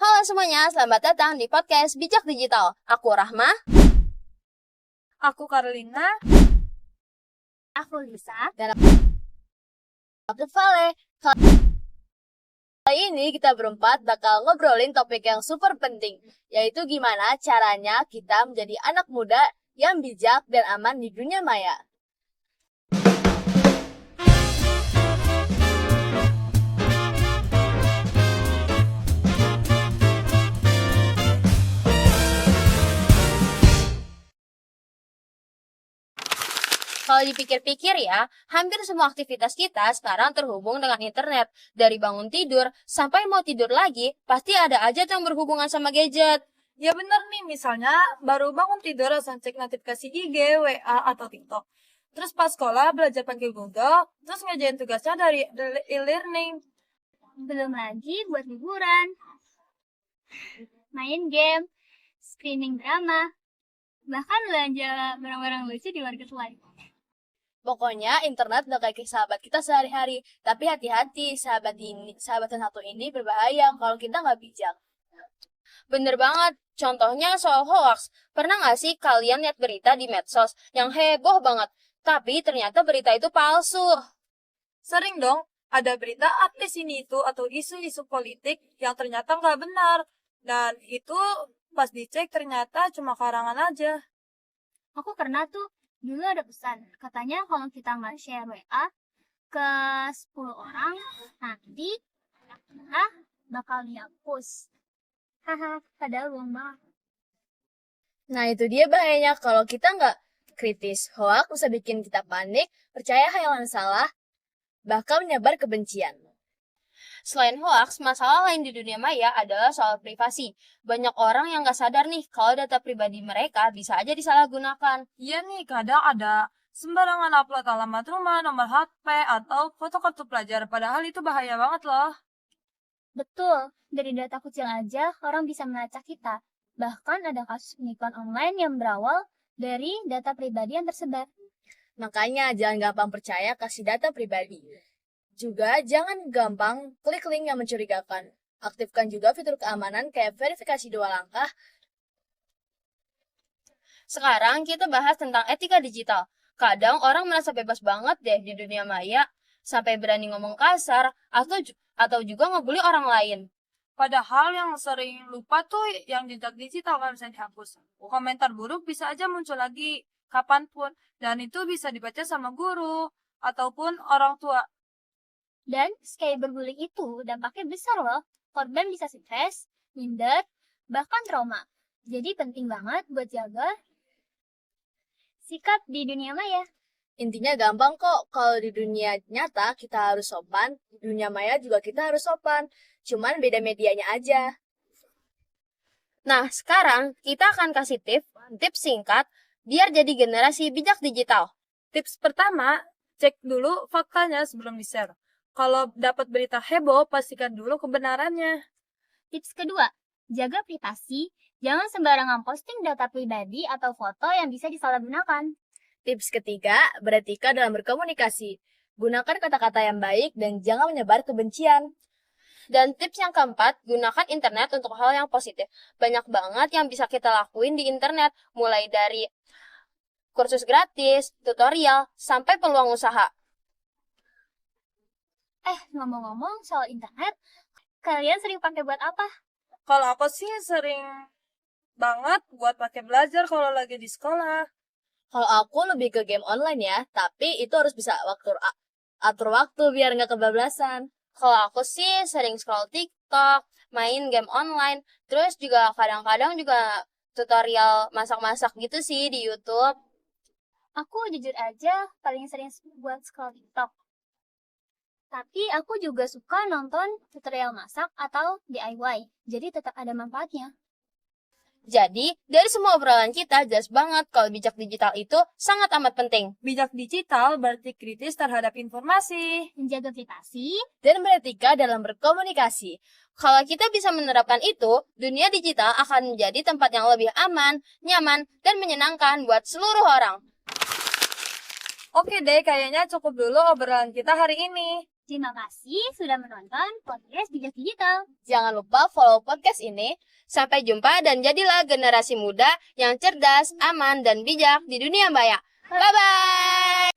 Halo semuanya, selamat datang di podcast Bijak Digital. Aku Rahma. Aku Carolina. Aku Lisa. Dan aku Vale. Kali ini kita berempat bakal ngobrolin topik yang super penting, yaitu gimana caranya kita menjadi anak muda yang bijak dan aman di dunia maya. Kalau dipikir-pikir ya, hampir semua aktivitas kita sekarang terhubung dengan internet. Dari bangun tidur sampai mau tidur lagi, pasti ada aja yang berhubungan sama gadget. Ya bener nih, misalnya baru bangun tidur langsung cek notifikasi IG, WA, atau TikTok. Terus pas sekolah belajar pakai Google, terus ngerjain tugasnya dari e-learning. Belum lagi buat liburan, main game, screening drama, bahkan belanja barang-barang lucu di marketplace. Pokoknya internet udah kayak sahabat kita sehari-hari. Tapi hati-hati, sahabat yang satu ini berbahaya kalau kita nggak bijak. Bener banget, contohnya soal hoax. Pernah nggak sih kalian lihat berita di medsos yang heboh banget, tapi ternyata berita itu palsu? Sering dong, ada berita artis ini itu atau isu-isu politik yang ternyata nggak benar. Dan itu pas dicek ternyata cuma karangan aja. Aku pernah tuh, dulu ada pesan, katanya kalau kita nggak share WA ke 10 orang, nanti bakal dihapus. Haha, padahal bohong banget. Nah itu dia bahayanya kalau kita nggak kritis. Hoax bisa bikin kita panik, percaya hal yang salah, bahkan menyebar kebencian. Selain hoax, masalah lain di dunia maya adalah soal privasi. Banyak orang yang nggak sadar nih kalau data pribadi mereka bisa aja disalahgunakan. Iya nih, kadang ada sembarangan upload alamat rumah, nomor HP, atau foto kartu pelajar. Padahal itu bahaya banget loh. Betul, dari data kecil aja orang bisa melacak kita. Bahkan ada kasus penipuan online yang berawal dari data pribadi yang tersebar. Makanya jangan gampang percaya kasih data pribadi. Juga jangan gampang klik link yang mencurigakan. Aktifkan juga fitur keamanan kayak verifikasi 2 langkah. Sekarang kita bahas tentang etika digital. Kadang orang merasa bebas banget deh di dunia maya, sampai berani ngomong kasar atau juga ngebully orang lain. Padahal yang sering lupa tuh yang jejak digital kan bisa dihapus. Komentar buruk bisa aja muncul lagi kapanpun. Dan itu bisa dibaca sama guru ataupun orang tua. Dan cyberbullying itu dampaknya besar loh. Korban bisa stres, minder, bahkan trauma. Jadi penting banget buat jaga sikap di dunia maya. Intinya gampang kok, kalau di dunia nyata kita harus sopan, di dunia maya juga kita harus sopan. Cuman beda medianya aja. Nah, sekarang kita akan kasih tips singkat biar jadi generasi bijak digital. Tips pertama, cek dulu faktanya sebelum di-share. Kalau dapat berita heboh, pastikan dulu kebenarannya. Tips kedua, jaga privasi. Jangan sembarangan posting data pribadi atau foto yang bisa disalahgunakan. Tips ketiga, beretika dalam berkomunikasi. Gunakan kata-kata yang baik dan jangan menyebar kebencian. Dan tips yang keempat, gunakan internet untuk hal yang positif. Banyak banget yang bisa kita lakuin di internet, mulai dari kursus gratis, tutorial, sampai peluang usaha. Ngomong-ngomong soal internet, kalian sering pakai buat apa? Kalau aku sih sering banget buat pakai belajar kalau lagi di sekolah. Kalau aku lebih ke game online ya, tapi itu harus bisa atur waktu biar nggak kebablasan. Kalau aku sih sering scroll TikTok, main game online, terus juga kadang-kadang juga tutorial masak-masak gitu sih di YouTube. Aku jujur aja paling sering buat scroll TikTok. Tapi aku juga suka nonton tutorial masak atau DIY, jadi tetap ada manfaatnya. Jadi, dari semua obrolan kita, jelas banget kalau bijak digital itu sangat amat penting. Bijak digital berarti kritis terhadap informasi. Menjaga privasi, Dan beretika dalam berkomunikasi. Kalau kita bisa menerapkan itu, dunia digital akan menjadi tempat yang lebih aman, nyaman, dan menyenangkan buat seluruh orang. Oke deh, kayaknya cukup dulu obrolan kita hari ini. Terima kasih sudah menonton podcast Bijak Digital. Jangan lupa follow podcast ini. Sampai jumpa dan jadilah generasi muda yang cerdas, aman, dan bijak di dunia maya. Bye-bye!